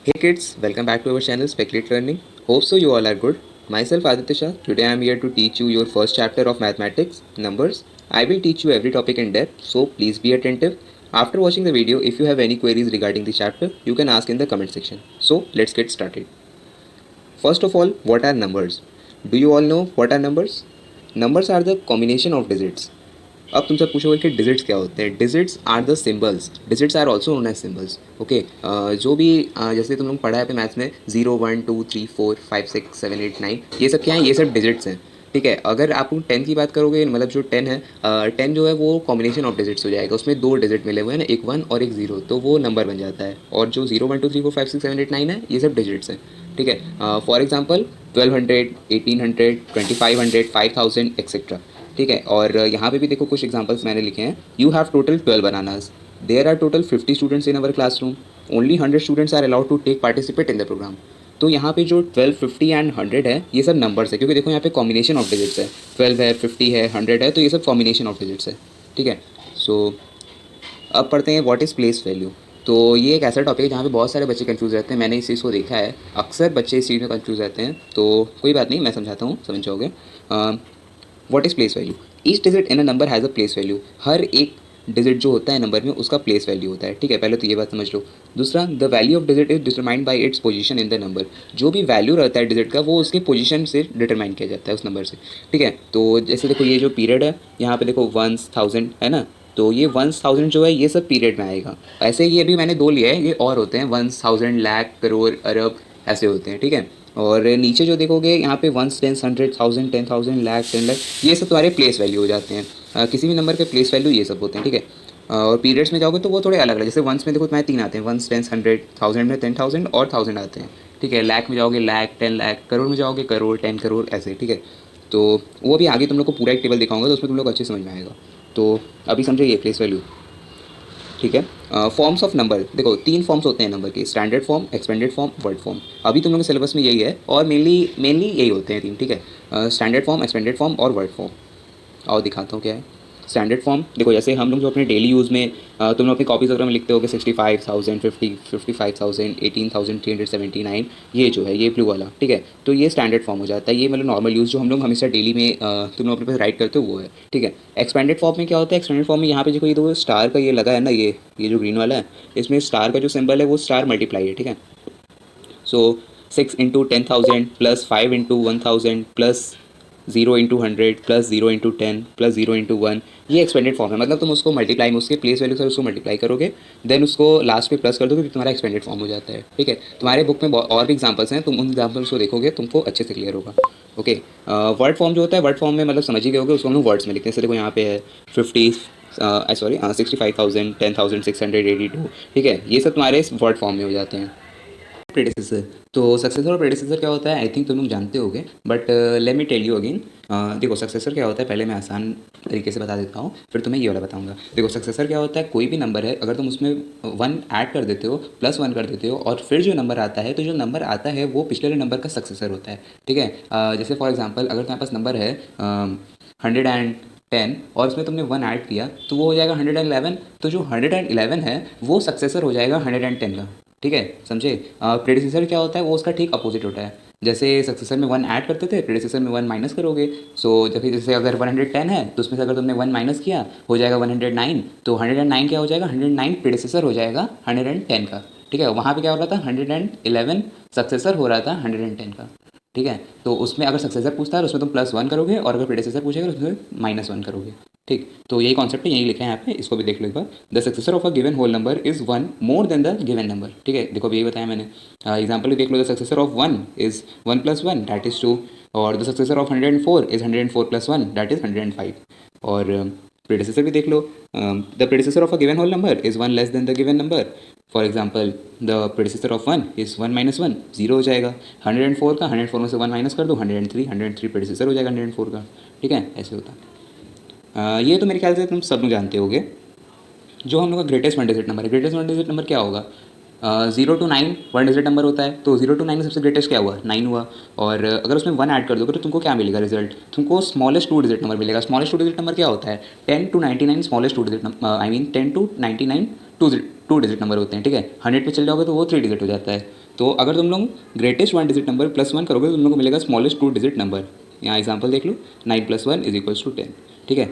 Hey kids, welcome back to our channel Speculate Learning. Hope so you all are good. Myself Aditya Shah. Today I am here to teach you your first chapter of mathematics, numbers. I will teach you every topic in depth, so please be attentive. After watching the video, if you have any queries regarding the chapter, you can ask in the comment section. So let's get started. First of all, what are numbers? Do you all know what are numbers? Numbers are the combination of digits. अब तुमसे पूछोगे कि digits क्या होते हैं. Digits are the symbols. Digits are also known as symbols. Okay, जो भी जैसे तुम लोग पढ़ा है पे मैथ्स में 0 1 2 3 4 5 6 7 8 9, ये सब क्या है? ये सब डिजिट्स हैं. ठीक है. अगर आप 10 की बात करोगे, मतलब जो 10 है, 10 जो है वो कॉम्बिनेशन ऑफ डिजिट्स हो जाएगा. उसमें दो डिजिट मिले हुए हैं ना, एक 1 और एक 0, तो वो नंबर बन जाता है. और जो 0 1 2 3 4 5 6 7 8 9 है, ये सब डिजिट्स हैं. ठीक है. For example 1200, 1800, 2500, 5000 etcetera. ठीक है. और यहाँ पे भी देखो कुछ एग्जांपल्स मैंने लिखे हैं. You have total 12 bananas. There are total 50 students in our classroom. Only 100 students are allowed to take participate in the programme. तो यहाँ पे जो 12, 50 एंड 100 है, ये सब नंबर्स है, क्योंकि देखो यहाँ पे कॉम्बिनेशन ऑफ डिजिट्स है. 12 है, 50 है, 100 है, तो ये सब कॉम्बिनेशन ऑफ डिजिट्स है. ठीक है. सो अब पढ़ते हैं व्हाट इज़ प्लेस वैल्यू. तो ये एक ऐसा टॉपिक है जहाँ पे बहुत सारे बच्चे कंफ्यूज रहते हैं. मैंने इस चीज़ को देखा है, अक्सर बच्चे इस चीज़ में कंफ्यूज रहते हैं. तो कोई बात नहीं, मैं समझाता हूँ, समझ जाओगे. What is place value? Each digit in a number has a place value. हर एक डिजिट जो होता है नंबर में, उसका प्लेस वैल्यू होता है. ठीक है. पहले तो ये बात समझ लो. दूसरा, the value of digit is determined by it's position in the number. जो भी वैल्यू रहता है डिजिट का, वो उसके पोजीशन से डिटरमाइन किया जाता है उस नंबर से. ठीक है. तो जैसे देखो, ये जो पीरियड है, यहाँ पे देखो 1000 है ना, तो ये 1000 जो है ये सब पीरियड में आएगा. ऐसे ये अभी मैंने दो लिया है, ये और होते हैं 1000, लाख, करोड़, अरब, ऐसे होते हैं. ठीक है. और नीचे जो देखोगे यहाँ पे 1, 10, 100, 1000, 10,000, लाख, 10 लाख, ये सब तुम्हारे प्लेस वैल्यू हो जाते हैं. किसी भी नंबर के प्लेस वैल्यू ये सब होते हैं. ठीक है. और पीरियड्स में जाओगे तो वो थोड़े अलग अलग. जैसे वंस में देखो तुम्हारे 3 आते हैं, 1, 10, 100, 1000 में 10,000 और 1000 आते हैं. ठीक है. लाख में जाओगे लाख, 10 लाख, करोड़ में जाओगे करोड़, 10 करोड़, ऐसे. ठीक है. तो वो भी आगे तुम लोग को पूरा एक टेबल दिखाऊंगा, तो उसमें तुम लोग अच्छे समझ में आएगा. तो अभी समझे ये प्लेस वैल्यू. ठीक है. फॉर्म्स ऑफ नंबर देखो, 3 फॉर्म्स होते हैं नंबर के: standard form, expanded form, word form. अभी तुम लोग के सिलेबस में यही है, और मेनली यही होते हैं 3. ठीक है. स्टैंडर्ड फॉर्म, एक्सपेंडेड फॉर्म और वर्ड फॉर्म. और दिखाता हूँ क्या है. स्टैंडर्ड फॉर्म देखो, जैसे हम लोग जो अपने डेली यूज़ में तुम लोग अपनी कॉपीज वगैरह में लिखते हो कि 65,000, 55,000, 18,379, ये जो है ये ब्लू वाला. ठीक है. तो ये स्टैंडर्ड फॉर्म हो जाता है. ये मतलब नॉर्मल यूज़ जो हम लोग हमेशा डेली में तुम लोग अपने पास राइट करते हो, वो है. ठीक है. एक्सपेंडेड फॉर्म में क्या होता है? एक्सपेंडेड फॉर्म में यहाँ पे देखो, ये दो स्टार का ये लगा है ना, ये जो ग्रीन वाला है, इसमें स्टार का जो सिंबल है वो स्टार मल्टीप्लाई है. ठीक है. सो 6 into 10,000 plus 5 into 1,000 plus 0 into 100 plus 0 into 10 plus 0 into 1, ये एक्सपेंडेड फॉर्म है. मतलब तुम उसको मल्टीप्लाई में उसके प्लेस वैल्यू से उसको मल्टीप्लाई करोगे, देन उसको लास्ट पे प्लस कर दोगे, तो तुम्हारा एक्सपेंडेड फॉर्म हो जाता है. ठीक है. तुम्हारे बुक में और भी एग्जांपल्स हैं, तुम उन एग्जांपल्स को देखोगे, तुमको अच्छे से क्लियर होगा. ओके. वर्ड फॉर्म जो होता है, वर्ड फॉर्म में मतलब समझ ही गए होगे, उसको हम लोग वर्ड्स में लिखते हैं. जैसे देखो यहाँ पे है 65,000, 10,682. ठीक है. ये सब तुम्हारे वर्ड फॉर्म में हो जाते हैं. प्रेडिसेसर. तो सक्सेसर और प्रेडिसेसर क्या होता है, आई थिंक तुम लोग जानते होगे, but let me tell you again. देखो सक्सेसर क्या होता है, पहले मैं आसान तरीके से बता देता हूँ, फिर तुम्हें ये वाला बताऊंगा. देखो सक्सेसर क्या होता है, कोई भी नंबर है, अगर तुम उसमें 1 ऐड कर देते हो, +1 कर देते हो, और फिर जो नंबर आता है, तो जो नंबर आता है वो पिछले नंबर का सक्सेसर होता है. ठीक है. जैसे फॉर एग्जाम्पल, अगर तुम्हारे पास नंबर है 110, और उसमें तुमने 1 ऐड किया, तो वो हो जाएगा 111. तो जो 111 है वो सक्सेसर हो जाएगा 110 का. ठीक है. समझे. प्रेडिसेसर क्या होता है, वो उसका ठीक अपोजिट होता है. जैसे सक्सेसर में 1 ऐड करते थे, प्रेडिसेसर में 1 माइनस करोगे. सो जैसे अगर 110 है, तो उसमें से अगर तुमने 1 माइनस किया, हो जाएगा 109. तो 109 क्या हो जाएगा, 109 प्रेडिसेसर हो जाएगा 110 का. ठीक है. वहाँ पे क्या हो रहा था, 111 सक्सेसर हो रहा था 110 का. ठीक है. तो उसमें अगर सक्सेसर पूछता है, उसमें तुम +1 करोगे, और अगर प्रेडिसेसर पूछेगा, उसमें -1 करोगे. ठीक. तो यही कॉन्सेप्ट है, यही लिखा है यहाँ पे, इसको भी देख लो एक बार. The successor of a given whole number is 1 more than the given number. ठीक है. देखो, अभी यही बताया मैंने. एग्जाम्पल भी देख लो. The successor of 1 is 1 + 1, that is 2. और the successor of 104 is 104 + 1, that is 105. और प्रेडिसेसर भी देख लो. The predecessor of a given whole number is 1 less than the given number. For example, the predecessor of 1 is 1 - 1, 0 हो जाएगा. 104 का, 104 में से 1 माइनस कर दो, 103 प्रेडिसेसर हो जाएगा 104 का. ठीक है. ऐसे होता है. ये तो मेरे ख्याल से तुम सब लोग जानते होगे. जो हम लोग का ग्रेटेस्ट वन डिजिट नंबर है, ग्रेटेस्ट वन डिजिट नंबर क्या होगा? 0 to 9 वन डिजिट नंबर होता है. तो 0 to 9 में सबसे ग्रेटेस्ट क्या हुआ, 9 हुआ. और अगर उसमें 1 ऐड कर दोगे, तो तुमको क्या मिलेगा रिजल्ट, तुमको स्मॉलेस्ट 2 डिजिट नंबर मिलेगा. स्मॉलेस्ट 2 डिजिट नंबर क्या होता है? 10 to 99 smallest 2 digit, I mean 10 to 99 2 digit number होते हैं. ठीक है. 100 पे चल जाओगे तो वो 3 डिजिट हो जाता है. तो अगर तुम लोग ग्रेटेस्ट 1 डिजिट नंबर +1 करोगे तो तुम लोग को मिलेगा स्मॉलेस्ट 2 डिजिट नंबर। यहाँ एग्जाम्पल देख लो, 9 + 1 = 10। ठीक है,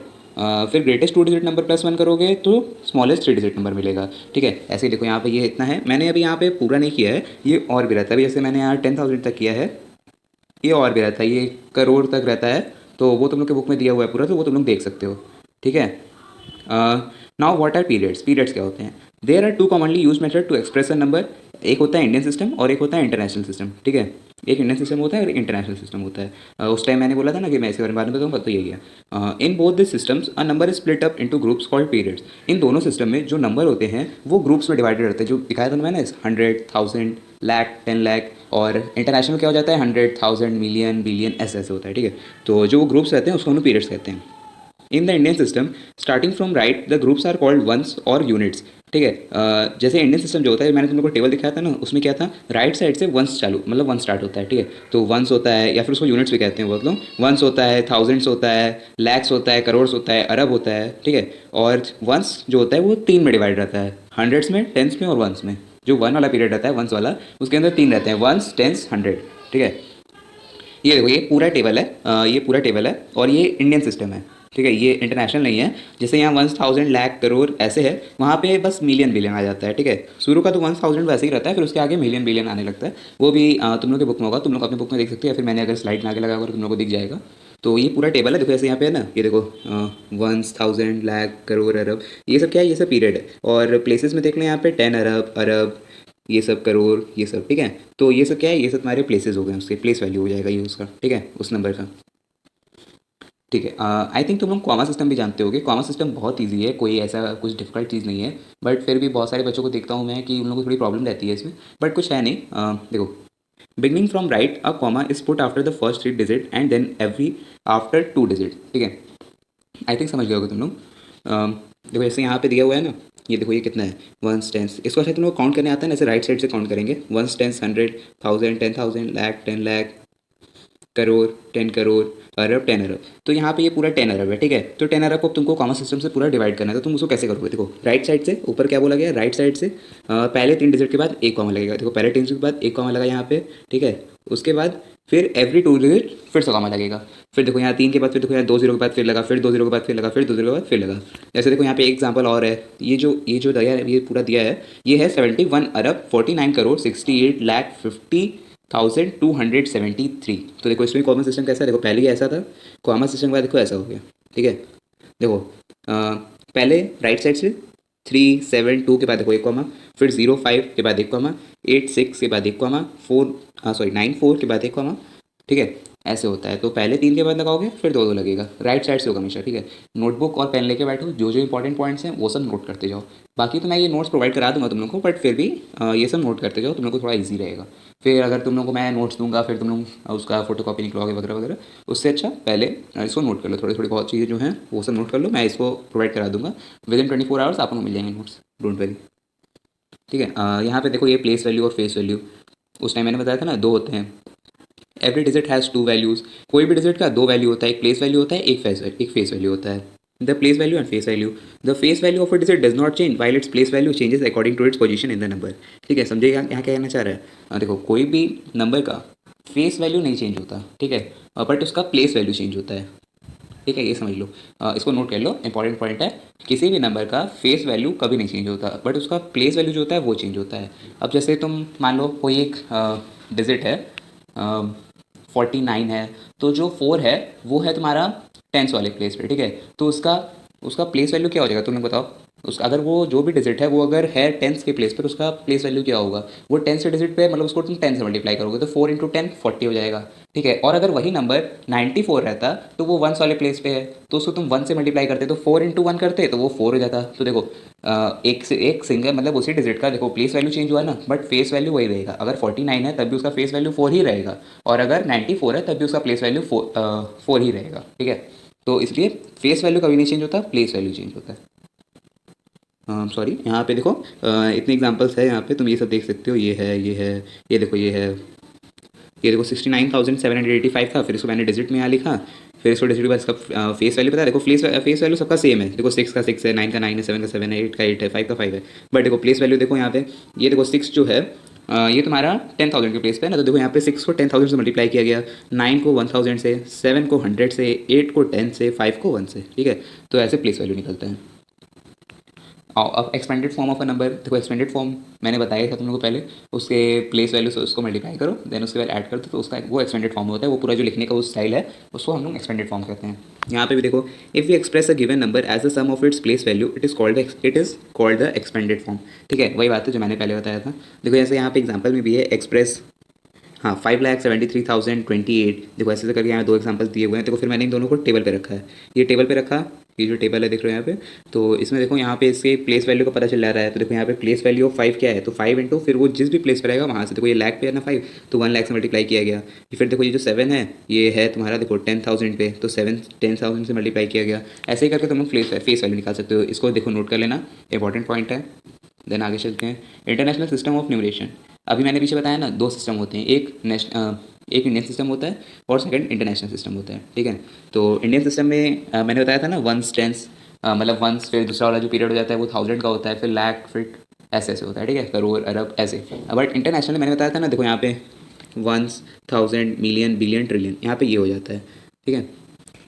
फिर ग्रेटेस्ट 2 डिजिट नंबर +1 करोगे तो स्मॉलेस्ट 3 डिजिट नंबर मिलेगा। ठीक है, ऐसे ही देखो यहाँ पे ये इतना है, मैंने अभी यहाँ पे पूरा नहीं किया है, ये और भी रहता है। अभी जैसे मैंने यहाँ 10,000 तक किया है, ये और भी रहता है, ये करोड़ तक रहता है, तो वो तुम लोग के बुक में दिया हुआ है पूरा, तो वो तुम लोग देख सकते हो। ठीक है, now what are periods? Periods क्या होते हैं? There are two commonly use method to express a number. एक होता है इंडियन सिस्टम और एक होता है इंटरनेशनल सिस्टम। ठीक है, एक इंडियन सिस्टम होता है और एक इंटरनेशनल सिस्टम होता है। उस टाइम मैंने बोला था ना कि मैं इसके बारे में बताऊंगा, तो यही है। In both this systems a number is split up into groups called periods. इन दोनों सिस्टम में जो नंबर होते हैं वो ग्रुप्स में डिवाइडेड रहते हैं, जो दिखाया था ना मैंने, 100, 1000, लाख, 10 लाख। और इंटरनेशनल क्या हो जाता है? 100, 1000, मिलियन, बिलियन, ऐसे ऐसे होता है। ठीक है, तो जो ग्रुप्स रहते हैं उसको हम पीरियड्स कहते हैं। In the Indian system starting from right the groups are called ones और यूनिट्स। ठीक है, जैसे इंडियन सिस्टम जो होता है, मैंने तुम लोग को टेबल दिखाया था ना, उसमें क्या था, राइट साइड से वंस चालू, मतलब वन स्टार्ट होता है। ठीक है, तो वंस होता है, या फिर उसको यूनिट्स भी कहते हैं बहुत लोग। वंस होता है, थाउजेंड्स होता है, लैक्स होता है, करोड़ होता है, अरब होता है। ठीक है, और वंस जो होता है वो 3 में डिवाइड रहता है, हंड्रेड्स में, टेंस में और वंस में। जो वन वाला पीरियड रहता है, वंस वाला, उसके अंदर 3 रहते हैं, वंस, टेंस, 100। ठीक है, ये देखो, ये पूरा टेबल है, ये पूरा टेबल है, और ये इंडियन सिस्टम है। ठीक है, ये इंटरनेशनल नहीं है। जैसे यहाँ 1000, लाख, करोड़ ऐसे है, वहाँ पे बस मिलियन बिलियन आ जाता है। ठीक है, शुरू का तो 1000 वैसे ही रहता है, फिर उसके आगे मिलियन बिलियन आने लगता है। वो भी तुम लोग के बुक में होगा, तुम लोग अपने बुक में देख सकते हो, या फिर मैंने अगर स्लाइड में आगे लगा होगा तो तुम लोग को दिख जाएगा। तो ये पूरा टेबल है, देखो ऐसे यहाँ पे है ना, ये देखो 1000, लाख, करोड़, अरब, ये सब क्या है? ये सब पीरियड है। और प्लेसेस में देख लें यहाँ पे 10 अरब, अरब, ये सब करोड़, ये सब। ठीक है, तो ये सब क्या है? ये सब तुम्हारे प्लेसेस हो गए, उसके प्लेस वैल्यू हो जाएगा ये उसका। ठीक है, उस नंबर का। ठीक है, आई थिंक तुम लोग कॉमा सिस्टम भी जानते होगे। कॉमा सिस्टम बहुत ईजी है, कोई ऐसा कुछ डिफिकल्ट चीज़ नहीं है। बट फिर भी बहुत सारे बच्चों को देखता हूँ मैं कि उन लोगों को थोड़ी प्रॉब्लम रहती है इसमें, बट कुछ है नहीं। देखो, beginning from right a comma is put after the first 3 digit and then every after 2 digit. ठीक है, आई थिंक समझ गए होगे तुम लोग। देखो जैसे यहाँ पे दिया हुआ है ना, ये देखो ये कितना है, वंस, टेंस। इसको अच्छा तुम लोग काउंट करने आता है ना, ऐसे राइट साइड से काउंट करेंगे, वंस, टेंस, 100, 1000, 10,000, लाख, 10 लाख, करोड़, 10 करोड़, अरब, 10 अरब। तो यहाँ पे ये पूरा 10 अरब है। ठीक है, तो 10 अरब को तुमको कॉमन सिस्टम से पूरा डिवाइड करना है, तो तुम उसको कैसे करोगे? देखो राइट साइड से, ऊपर क्या बोला गया, राइट साइड से पहले 3 डिजिट के बाद एक कॉमा लगेगा। देखो पहले 3 डिजिट के बाद एक कॉमा लगा यहाँ पे। ठीक है, उसके बाद फिर एवरी 2 डिजिट फिर से कॉमा लगेगा। फिर देखो यहाँ 3 के बाद, फिर देखो यहाँ 2 जीरो के बाद फिर लगा, फिर 2 जीरो के बाद फिर लगा, फिर 2 जीरो के बाद फिर लगा। जैसे देखो यहाँ पे एक एग्जाम्पल और है, ये जो दिया है, ये पूरा दिया है, ये है 71 अरब 49 करोड़ 68 लाख 50,273। तो देखो इसमें कॉमन सिस्टम कैसा है, देखो पहले ही ऐसा था, कॉमन सिस्टम के बाद देखो ऐसा हो गया। ठीक है, देखो पहले राइट साइड से 372 के बाद देखो एक कॉमा, फिर 05 के बाद एक कॉमा, 86 के बाद एक कॉमा, 94 के बाद एक कॉमा। ठीक है, ऐसे होता है। तो पहले 3 के बाद लगाओगे, फिर 2 लगेगा, राइट साइड से होगा हमेशा। ठीक है, नोटबुक और पेन लेके बैठो, जो जो इंपॉर्टेंट पॉइंट्स हैं वो सब नोट करते जाओ। बाकी तो मैं ये नोट्स प्रोवाइड करा दूंगा तुम लोग को, बट फिर भी ये सब नोट करते जाओ, तुम लोग को थोड़ा ईजी रहेगा। फिर अगर तुम लोग को मैं नोट्स दूंगा, फिर तुम लोग उसका फोटो कॉपी निकलवाओगे वगैरह वगैरह, उससे अच्छा पहले इसको नोट कर लो, थोड़ी थोड़ी बहुत चीज़ें जो हैं वो सब नोट कर लो। मैं इसको प्रोवाइड करा दूंगा, विद इन 24 आवर्स आपको मिल जाएंगे नोट्स, डोंट वरी। ठीक है, यहाँ पे देखो ये प्लेस वैल्यू और फेस वैल्यू, उस टाइम मैंने बताया था ना, दो होते हैं। Every digit has 2 values. कोई भी डिजिट का 2 वैल्यू होता है, एक प्लेस वैल्यू होता है, एक फेस वैल्यू होता है। The place value and face value, the face value of a digit does not change while its place value changes according to its position in the number. ठीक है, समझिए यहाँ क्या कहना चाह रहा है। देखो कोई भी नंबर का फेस वैल्यू नहीं चेंज होता। ठीक है, बट उसका प्लेस वैल्यू चेंज होता है। ठीक है, ये समझ लो, इसको नोट कर लो, इंपॉर्टेंट पॉइंट है। किसी भी नंबर का फेस वैल्यू कभी नहीं चेंज होता, बट उसका प्लेस वैल्यू जो होता है वो चेंज होता है। अब जैसे तुम मान लो कोई एक डिजिट है, 49 है, तो जो 4 है वो है तुम्हारा टेंस वाले प्लेस पे। ठीक है, तो उसका उसका प्लेस वैल्यू क्या हो जाएगा, तुम्हें बताओ। उसका अगर वो जो भी डिजिट है वो अगर है टेंस के प्लेस पर, उसका प्लेस वैल्यू क्या होगा? वो टेंस के डिजिट पे, मतलब उसको तुम 10 से मल्टीप्लाई करोगे तो 4 इंटू 10 40 हो जाएगा। ठीक है, और अगर वही नंबर 94 रहता तो वो वंस वाले प्लेस पे है, तो उसको तुम 1 से मल्टीप्लाई करते तो 4 इंटू 1 करते तो वो 4 हो जाता। तो देखो एक से एक सिंगल, मतलब उसी डिजिट का देखो प्लेस वैल्यू चेंज हुआ ना, बट फेस वैल्यू वही रहेगा। अगर 49 है तब भी उसका फेस वैल्यू 4 ही रहेगा, और अगर 94 है तब भी उसका प्लेस वैल्यू 4 ही रहेगा। ठीक है, तो इसलिए फेस वैल्यू कभी नहीं चेंज होता, प्लेस वैल्यू चेंज होता है। सॉरी, यहाँ पे देखो इतने एग्जांपल्स है, यहाँ पे तुम ये सब देख सकते हो, ये है, ये है, ये देखो, ये है, ये देखो 69,785 था, फिर इसको मैंने डिजिट में यहाँ लिखा, फिर इसको डिजिट के बाद इसका फेस वैल्यू पता है, देखो फेस वैल्यू सबका सेम है। देखो 6 का 6 है, 9 का 9 है, 7 का 7 है, 8 का 8 है, 5 का 5 है। बट देखो प्लेस वैल्यू देखो यहाँ पे, ये देखो 6 जो है ये तुम्हारा 10,000 के प्लेस पे है ना, तो देखो यहाँ पे 6 को 10,000 से मल्टीप्लाई किया गया, 9 को 1,000 से, 7 को 100 से, 8 को 10 से, 5 को 1 से, ठीक है। तो ऐसे प्लेस वैल्यू निकलता है। अब expanded form of a number, देखो एक्सपेंडेड फॉर्म मैंने बताया था तुम लोगों को पहले, उसके प्लेस वैल्यू से उसको मल्टीप्लाई करो, देन उसके बाद ऐड कर दो, तो उसका वो एक्सपेंडेड फॉर्म होता है। वो पूरा जो लिखने का वो स्टाइल है उसको हम लोग एक्सपेंडेड फॉर्म कहते हैं। यहाँ पे भी देखो, if you express a given number as the sum of its place value it is called the expanded form, ठीक है। वही बात है जो मैंने पहले बताया था। देखो जैसे यहाँ पे एग्जाम्पल में भी है एक्सप्रेस, हाँ 5,73,028, देखो ऐसे करके यहाँ दो एग्जांपल दिए हुए हैं। देखो फिर मैंने इन दोनों को टेबल पे रखा है, ये टेबल पे रखा, ये जो टेबल है देख रहे हो यहाँ पे, तो इसमें देखो यहाँ पे इसके प्लेस वैल्यू का पता चल जा रहा है। तो देखो यहाँ पे प्लेस वैल्यू ऑफ 5 क्या है, तो 5 इंटू फिर वो जिस भी प्लेस पर रहेगा वहाँ से, देखो ये लाख पे है ना 5, तो 1 लाख से मल्टीप्लाई किया गया। फिर देखो ये जो 7 है ये है तुम्हारा देखो 10,000 पे, तो 10,000 से मल्टीप्लाई किया गया। ऐसे ही करके तुम लोग फेस वैल्यू निकाल सकते हो। इसको देखो नोट कर लेना, इंपॉर्टेंट पॉइंट है। देन आगे चलते हैं, इंटरनेशनल सिस्टम ऑफ न्यूमरेशन। अभी मैंने पीछे बताया ना दो सिस्टम होते हैं, एक इंडियन सिस्टम होता है और सेकंड इंटरनेशनल सिस्टम होता है, ठीक है। तो इंडियन सिस्टम में मैंने बताया था ना वंस टेंस, मतलब वंस, फिर दूसरा वाला जो पीरियड हो जाता है वो 1000 का होता है, फिर लाख, फिर ऐसे ऐसे होता है, ठीक है, करोड़, अरब ऐसे। बट इंटरनेशनल मैंने बताया था ना, देखो यहाँ पे वंस, 1000, मिलियन, बिलियन, ट्रिलियन, यहाँ पे ये हो जाता है, ठीक है।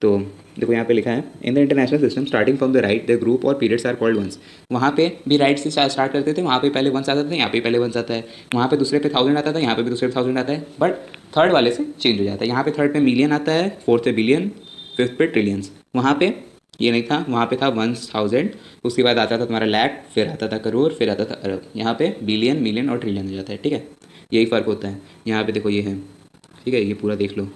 तो देखो यहाँ पे लिखा है in the international system starting from the right the group और पीरियड्स आर कॉल्ड वंस। वहाँ पे भी राइट से स्टार्ट करते थे, वहाँ पे पहले वंस आता था, यहाँ पे पहले वंस आता है, वहाँ पे दूसरे पे 1000 आता था, यहाँ पे भी दूसरे पे 1000 आता है, बट थर्ड वाले से चेंज हो जाता है। यहाँ पे थर्ड पे मिलियन आता है, फोर्थ पे बिलियन, फिफ्थ पे ट्रिलियंस। वहाँ पे ये नहीं था, वहाँ पे था 1000, उसके बाद आता था तुम्हारा लाख, फिर आता था करोड़, फिर आता था अरब। यहाँ पे बिलियन, मिलियन और ट्रिलियन हो जाता है, ठीक है। यही फ़र्क होता है। यहाँ पे देखो ये है, ठीक है, ये पूरा देख लो।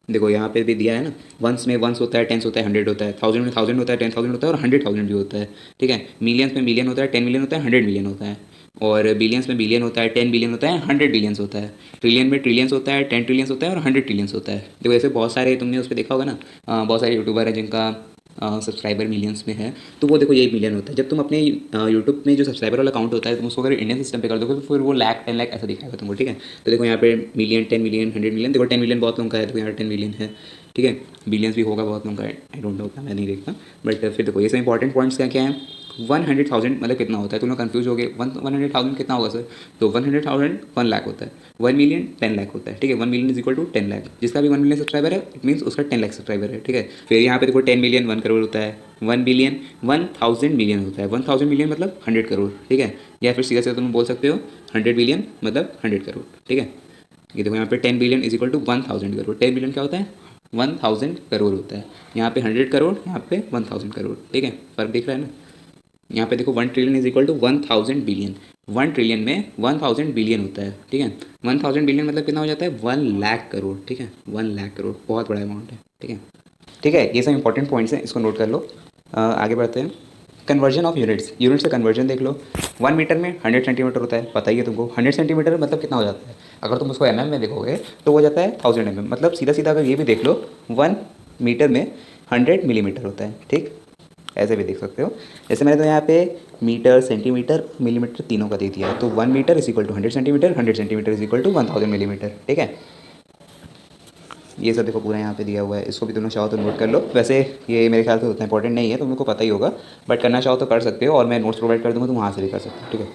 देखो यहाँ पे भी दिया है ना, वंस में वंस होता है, टेंस होता है, 100 होता है, 1000 में 1000 होता है, 10,000 होता है और 100,000 भी होता है, ठीक है। मिलियंस में मिलियन होता है, 10 मिलियन होता है, 100 मिलियन होता है, और बिलियंस में बिलियन होता है, 10 बिलियन होता है, 100 बिलियंस होता है। ट्रिलियन में ट्रिलियंस होता है, 10 ट्रिलियंस होता है और 100 ट्रिलियंस होता है। देखो ऐसे बहुत सारे तुमने उस पर देखा होगा ना, बहुत सारे यूट्यूबर हैं जिनका सब्सक्राइबर मिलियंस में है, तो वो देखो यही मिलियन होता है। जब तुम अपने यूट्यूब में जो सब्सक्राइबर वाला अकाउंट होता है तुम उसको अगर इंडियन सिस्टम पे कर दोगे तो फिर वो लाख, 10 लाख ऐसा दिखाएगा तुमको, ठीक है। तो देखो यहाँ पे मिलियन, 10 मिलियन, 100 मिलियन, देखो 10 मिलियन बहुत लोगों का है, देखो यहाँ 10 मिलियन है, ठीक है। बिलियंस भी होगा बहुत लोगों का, आई डोंट नो उतना मैं नहीं देखता। बट फिर देखो ये सब इंपॉर्टेंट पॉइंट्स क्या क्या हैं। 100,000 मतलब कितना होता है, तुम लोग कन्फ्यूज हो गए, 100,000 कितना होगा सर, तो 100,000 1 लाख होता है, 1 मिलियन 10 लाख होता है, ठीक है। 1 million is equal to 10 lakh, जिसका भी 1 मिलियन सब्सक्राइबर है इट मीन्स उसका 10 लाख सब्सक्राइबर है, ठीक है। फिर यहाँ पे देखो 10 मिलियन 1 करोड़ होता है, 1 बिलियन 1000 मिलियन होता है, 1000 मिलियन मतलब 100 करोड़, ठीक है। या फिर सीधा सीधा तुम बोल सकते हो 100 बिलियन मतलब 100 करोड़, ठीक है। ये देखो यहाँ पे 10 billion is equal to 1000 crore, 10 billion क्या होता है, 1000 करोड़ होता है। यहाँ पे 100 करोड़, यहाँ पे 1000 करोड़, ठीक है, फर्क दिख रहा है ना। यहाँ पे देखो 1 trillion is equal to 1000 billion, 1 trillion में 1000 बिलियन होता है, ठीक है। 1000 बिलियन मतलब कितना हो जाता है, 1 लाख करोड़, ठीक है, 1 लाख करोड़ बहुत बड़ा अमाउंट है, ठीक है। ठीक है, ये सब इंपॉर्टेंट पॉइंट्स हैं, इसको नोट कर लो। आगे बढ़ते हैं। कन्वर्जन ऑफ यूनिट्स, यूनिट से कन्वर्जन देख लो। 1 मीटर में 100 सेंटीमीटर होता है, पता ही है तुमको। 100 सेंटीमीटर मतलब कितना हो जाता है, अगर तुम उसको में देखोगे तो हो जाता है 1000 मतलब सीधा सीधा अगर ये भी देख लो 1 मीटर में 100 मिलीमीटर होता है, ठीक। ऐसे भी देख सकते हो। जैसे मैंने तो यहाँ पे मीटर, सेंटीमीटर, मिलीमीटर तीनों का दे दिया है, तो 1 metre is equal to 100 centimetre, 100 centimetre is equal to 1000 millimetre, ठीक है। ये सब देखो पूरा यहाँ पे दिया हुआ है, इसको भी तुम लोग चाहो तो नोट कर लो। वैसे ये मेरे ख्याल से उतना इंपॉर्टेंट नहीं है, तुम लोग को पता ही होगा, बट करना चाहो तो कर सकते हो, और मैं नोट्स प्रोवाइड कर दूँगा तो वहाँ से भी कर सकते हो, ठीक है।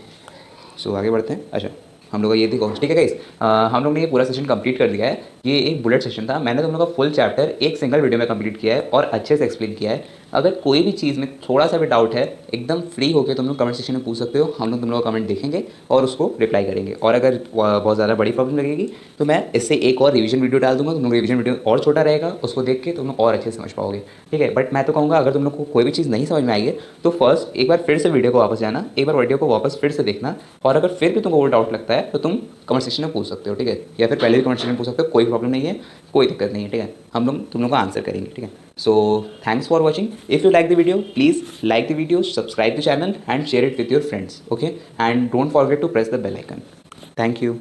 सो आगे बढ़ते हैं। अच्छा, हम लोग का ये देखो, ठीक है गाइस, हम लोग ने ये पूरा सेशन कंप्लीट कर दिया है। ये एक बुलेट सेशन था, मैंने तुम लोग का फुल चैप्टर एक सिंगल वीडियो में कंप्लीट किया है और अच्छे से एक्सप्लेन किया है। अगर कोई भी चीज़ में थोड़ा सा भी डाउट है, एकदम फ्री होकर तुम लोग कमेंट सेक्शन में पूछ सकते हो, हम लोग तुम लोग का कमेंट देखेंगे और उसको रिप्लाई करेंगे। और अगर बहुत ज़्यादा बड़ी प्रॉब्लम लगेगी तो मैं इससे एक और रिवीजन वीडियो डाल दूंगा, तुम लोग रिवीजन वीडियो और छोटा रहेगा, उसको देख के तुम लोग और अच्छे से समझ पाओगे, ठीक है। बट मैं तो कहूँगा अगर तुम लोग को कोई भी चीज़ नहीं समझ में आई है तो फर्स्ट एक बार फिर से वीडियो को वापस जाना, एक बार वीडियो को वापस फिर से देखना, और अगर फिर भी तुमको वो डाउट लगता है तो तुम कमेंट सेक्शन में पूछ सकते हो, ठीक है। या फिर पहले भी कमेंट सेक्शन में पूछ सकते हो, कोई प्रॉब्लम नहीं है, कोई दिक्कत नहीं है, ठीक है। हम लोग तुम लोग को आंसर करेंगे, ठीक है। So thanks for watching. If you like the video please like the video, subscribe the channel and share it with your friends, okay. And don't forget to press the bell icon. Thank you.